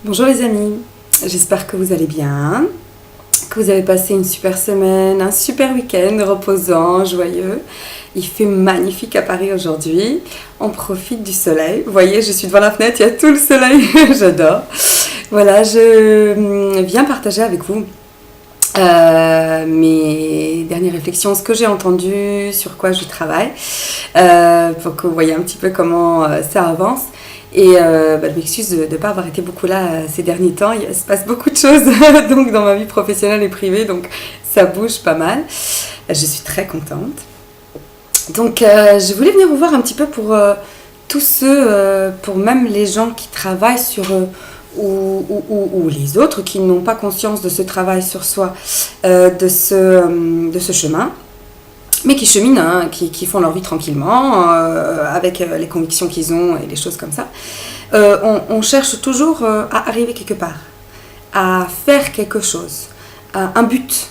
Bonjour les amis, j'espère que vous allez bien, que vous avez passé une super semaine, un super week-end reposant, joyeux. Il fait magnifique à Paris aujourd'hui, on profite du soleil. Vous voyez, je suis devant la fenêtre, il y a tout le soleil, j'adore. Voilà, je viens partager avec vous mes dernières réflexions, ce que j'ai entendu, sur quoi je travaille, pour que vous voyez un petit peu comment ça avance. Et je m'excuse de ne pas avoir été beaucoup là ces derniers temps. Il se passe beaucoup de choses donc dans ma vie professionnelle et privée, donc ça bouge pas mal. Je suis très contente. Donc je voulais venir vous voir un petit peu pour tous ceux, pour même les gens qui travaillent sur ou les autres qui n'ont pas conscience de ce travail sur soi, de ce chemin, mais qui cheminent, hein, qui font leur vie tranquillement, avec les convictions qu'ils ont et les choses comme ça. On cherche toujours à arriver quelque part, à faire quelque chose, un but.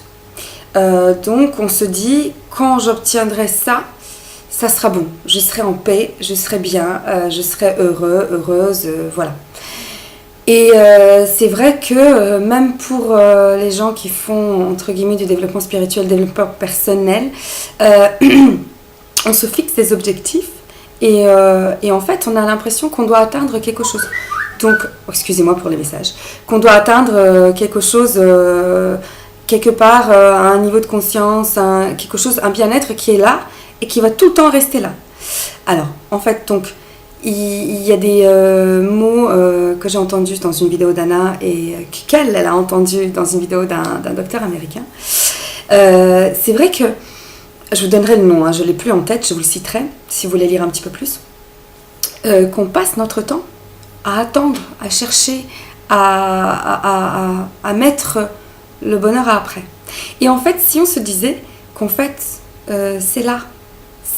Donc on se dit, quand j'obtiendrai ça, ça sera bon, je serai en paix, je serai bien, je serai heureux, heureuse, voilà. Et c'est vrai que même pour les gens qui font, entre guillemets, du développement spirituel, développement personnel, on se fixe des objectifs et en fait, on a l'impression qu'on doit atteindre quelque chose. Donc, excusez-moi pour les messages, qu'on doit atteindre quelque chose, quelque part, à un niveau de conscience, quelque chose, un bien-être qui est là et qui va tout le temps rester là. Alors, en fait, donc, il y a des mots que j'ai entendus dans une vidéo d'Anna et qu'elle a entendu dans une vidéo d'un docteur américain. C'est vrai que, je vous donnerai le nom, hein, je ne l'ai plus en tête, je vous le citerai si vous voulez lire un petit peu plus, qu'on passe notre temps à attendre, à chercher, à mettre le bonheur à après. Et en fait, si on se disait qu'en fait, c'est là,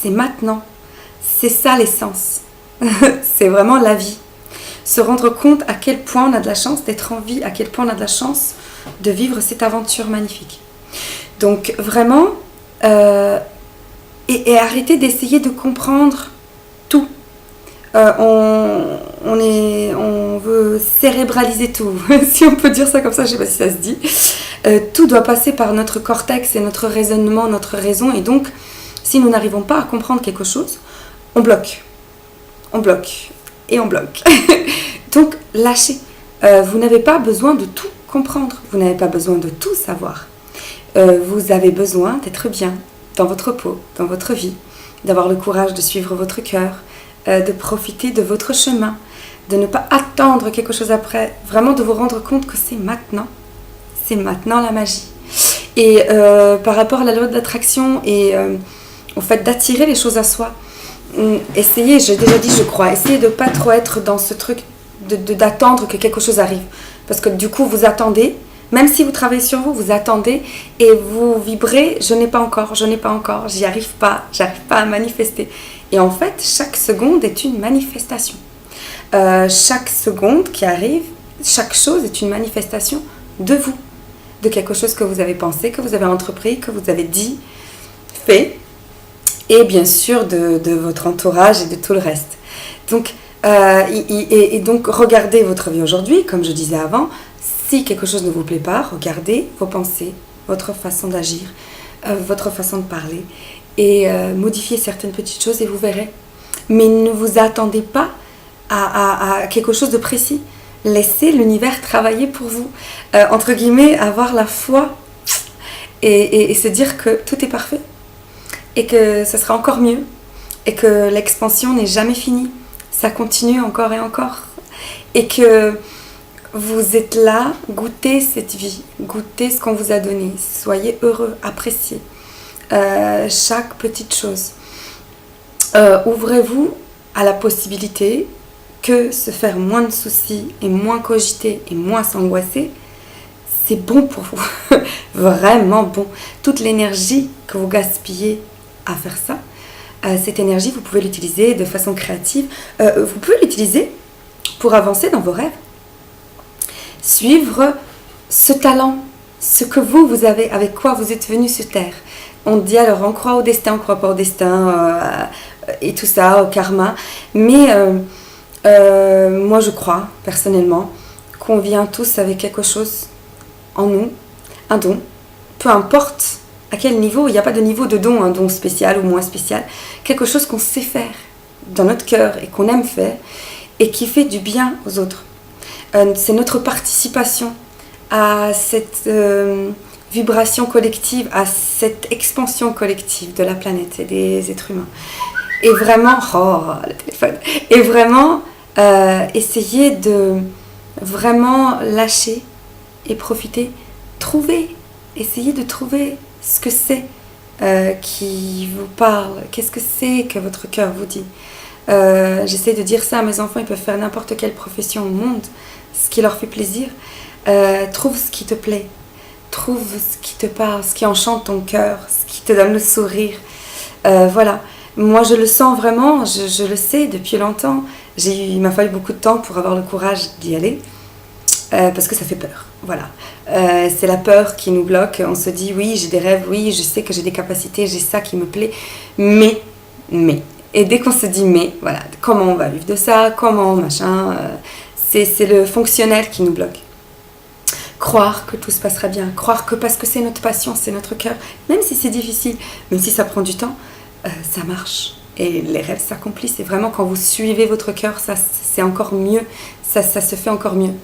c'est maintenant, c'est ça l'essence. C'est vraiment la vie. Se rendre compte à quel point on a de la chance d'être en vie, à quel point on a de la chance de vivre cette aventure magnifique. Donc vraiment, et arrêter d'essayer de comprendre tout. On veut cérébraliser tout, si on peut dire ça comme ça, je ne sais pas si ça se dit. Tout doit passer par notre cortex et notre raisonnement, notre raison. Et donc, si nous n'arrivons pas à comprendre quelque chose, on bloque. On bloque et on bloque. Donc, lâchez. Vous n'avez pas besoin de tout comprendre. Vous n'avez pas besoin de tout savoir. Vous avez besoin d'être bien dans votre peau, dans votre vie, d'avoir le courage de suivre votre cœur, de profiter de votre chemin, de ne pas attendre quelque chose après, vraiment de vous rendre compte que c'est maintenant la magie. Et par rapport à la loi de l'attraction et au fait d'attirer les choses à soi, essayez, j'ai déjà dit je crois, essayez de ne pas trop être dans ce truc d'attendre que quelque chose arrive. Parce que du coup vous attendez, même si vous travaillez sur vous, vous attendez et vous vibrez, je n'ai pas encore, j'y arrive pas, j'arrive pas à manifester. Et en fait, chaque seconde est une manifestation. Chaque seconde qui arrive, chaque chose est une manifestation de vous, de quelque chose que vous avez pensé, que vous avez entrepris, que vous avez dit, fait. Et bien sûr de votre entourage et de tout le reste. Donc, et donc, regardez votre vie aujourd'hui, comme je disais avant. Si quelque chose ne vous plaît pas, regardez vos pensées, votre façon d'agir, votre façon de parler, et modifiez certaines petites choses et vous verrez. Mais ne vous attendez pas à quelque chose de précis. Laissez l'univers travailler pour vous. Entre guillemets, avoir la foi et se dire que tout est parfait. Et que ce sera encore mieux, et que l'expansion n'est jamais finie, ça continue encore et encore, et que vous êtes là, goûtez cette vie, goûtez ce qu'on vous a donné, soyez heureux, appréciez chaque petite chose. Ouvrez-vous à la possibilité que se faire moins de soucis, et moins cogiter, et moins s'angoisser, c'est bon pour vous, vraiment bon. Toute l'énergie que vous gaspillez à faire ça, cette énergie, vous pouvez l'utiliser de façon créative. Vous pouvez l'utiliser pour avancer dans vos rêves. Suivre ce talent, ce que vous avez, avec quoi vous êtes venu sur Terre. On dit alors, on croit au destin, on ne croit pas au destin, et tout ça, au karma. Mais moi, je crois, personnellement, qu'on vient tous avec quelque chose en nous, un don, peu importe à quel niveau, il n'y a pas de niveau de don, un don spécial ou moins spécial, quelque chose qu'on sait faire dans notre cœur et qu'on aime faire et qui fait du bien aux autres. C'est notre participation à cette vibration collective, à cette expansion collective de la planète et des êtres humains. Et vraiment, le téléphone, et vraiment essayer de vraiment lâcher et profiter, essayez de trouver ce que c'est qui vous parle, qu'est-ce que c'est que votre cœur vous dit. J'essaie de dire ça à mes enfants, ils peuvent faire n'importe quelle profession au monde, ce qui leur fait plaisir. Trouve ce qui te plaît, trouve ce qui te parle, ce qui enchante ton cœur, ce qui te donne le sourire. Voilà, moi je le sens vraiment, je le sais depuis longtemps. Il m'a fallu beaucoup de temps pour avoir le courage d'y aller. Parce que ça fait peur, voilà. C'est la peur qui nous bloque. On se dit oui, j'ai des rêves, oui, je sais que j'ai des capacités, j'ai ça qui me plaît, mais. Et dès qu'on se dit mais, voilà, comment on va vivre de ça, comment, machin, c'est le fonctionnel qui nous bloque. Croire que tout se passera bien, croire que parce que c'est notre passion, c'est notre cœur, même si c'est difficile, même si ça prend du temps, ça marche. Et les rêves s'accomplissent. Et vraiment, quand vous suivez votre cœur, ça c'est encore mieux, ça se fait encore mieux.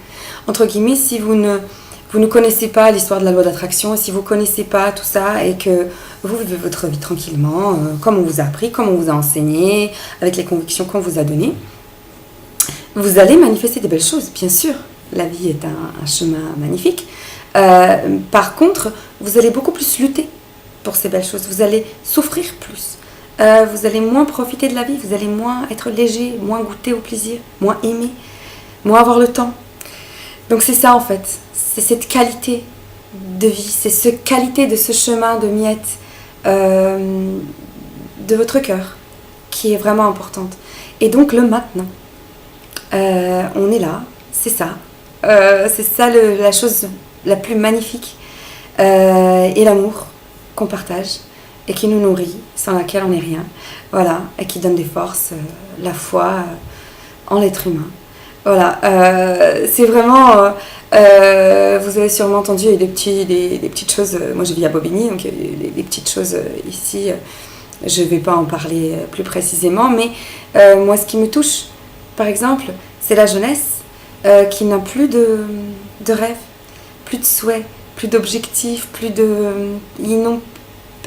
Entre guillemets, si vous ne connaissez pas l'histoire de la loi d'attraction, et si vous ne connaissez pas tout ça, et que vous vivez votre vie tranquillement, comme on vous a appris, comme on vous a enseigné, avec les convictions qu'on vous a données, vous allez manifester des belles choses, bien sûr. La vie est un chemin magnifique. Par contre, vous allez beaucoup plus lutter pour ces belles choses. Vous allez souffrir plus. Vous allez moins profiter de la vie. Vous allez moins être léger, moins goûter au plaisir, moins aimer, moins avoir le temps. Donc c'est ça en fait. C'est cette qualité de vie. C'est cette qualité de ce chemin de miettes de votre cœur qui est vraiment importante. Et donc le maintenant. On est là. C'est ça. C'est ça la chose la plus magnifique et l'amour qu'on partage et qui nous nourrit, sans laquelle on n'est rien, voilà, et qui donne des forces, la foi en l'être humain. Voilà, c'est vraiment, vous avez sûrement entendu des petites choses, moi je vis à Bobigny, donc des petites choses ici, je ne vais pas en parler plus précisément, mais moi ce qui me touche, par exemple, c'est la jeunesse, qui n'a plus de rêves, plus de souhaits, plus d'objectifs,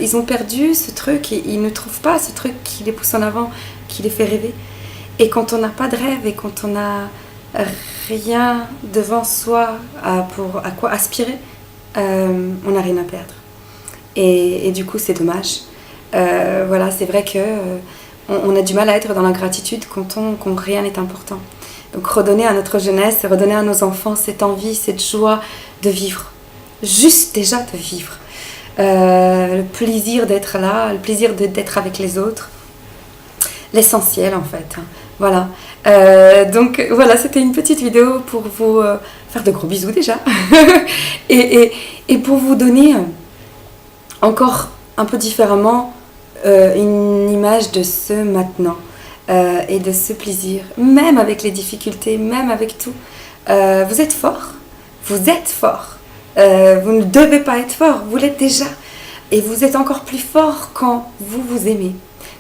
ils ont perdu ce truc et ils ne trouvent pas ce truc qui les pousse en avant, qui les fait rêver. Et quand on n'a pas de rêve et quand on n'a rien devant soi à quoi aspirer, on n'a rien à perdre. Et du coup, c'est dommage. Voilà, c'est vrai que on a du mal à être dans la gratitude quand rien n'est important. Donc redonner à notre jeunesse, redonner à nos enfants cette envie, cette joie de vivre. Juste déjà de vivre. Le plaisir d'être là, le plaisir d'être avec les autres. L'essentiel en fait. Voilà. Donc voilà, c'était une petite vidéo pour vous faire de gros bisous déjà. et pour vous donner encore un peu différemment une image de ce maintenant. Et de ce plaisir, même avec les difficultés, même avec tout. Vous êtes fort, vous êtes fort. Vous ne devez pas être fort, vous l'êtes déjà. Et vous êtes encore plus fort quand vous vous aimez,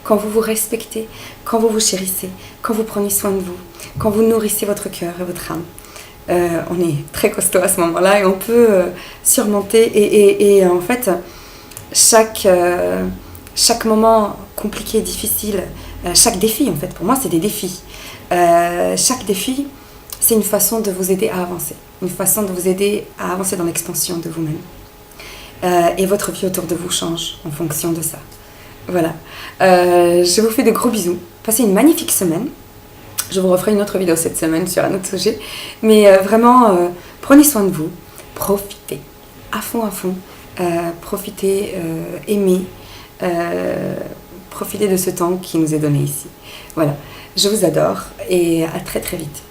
quand vous vous respectez, quand vous vous chérissez, quand vous prenez soin de vous, quand vous nourrissez votre cœur et votre âme. On est très costaud à ce moment-là et on peut surmonter. Et en fait, chaque moment compliqué et difficile, chaque défi en fait, pour moi c'est des défis. Chaque défi, c'est une façon de vous aider à avancer, une façon de vous aider à avancer dans l'expansion de vous-même. Et votre vie autour de vous change en fonction de ça. Voilà. Je vous fais de gros bisous. Passez une magnifique semaine. Je vous referai une autre vidéo cette semaine sur un autre sujet. Mais vraiment, prenez soin de vous. Profitez. À fond. Profitez, aimez. Profitez de ce temps qui nous est donné ici. Voilà, je vous adore et à très très vite.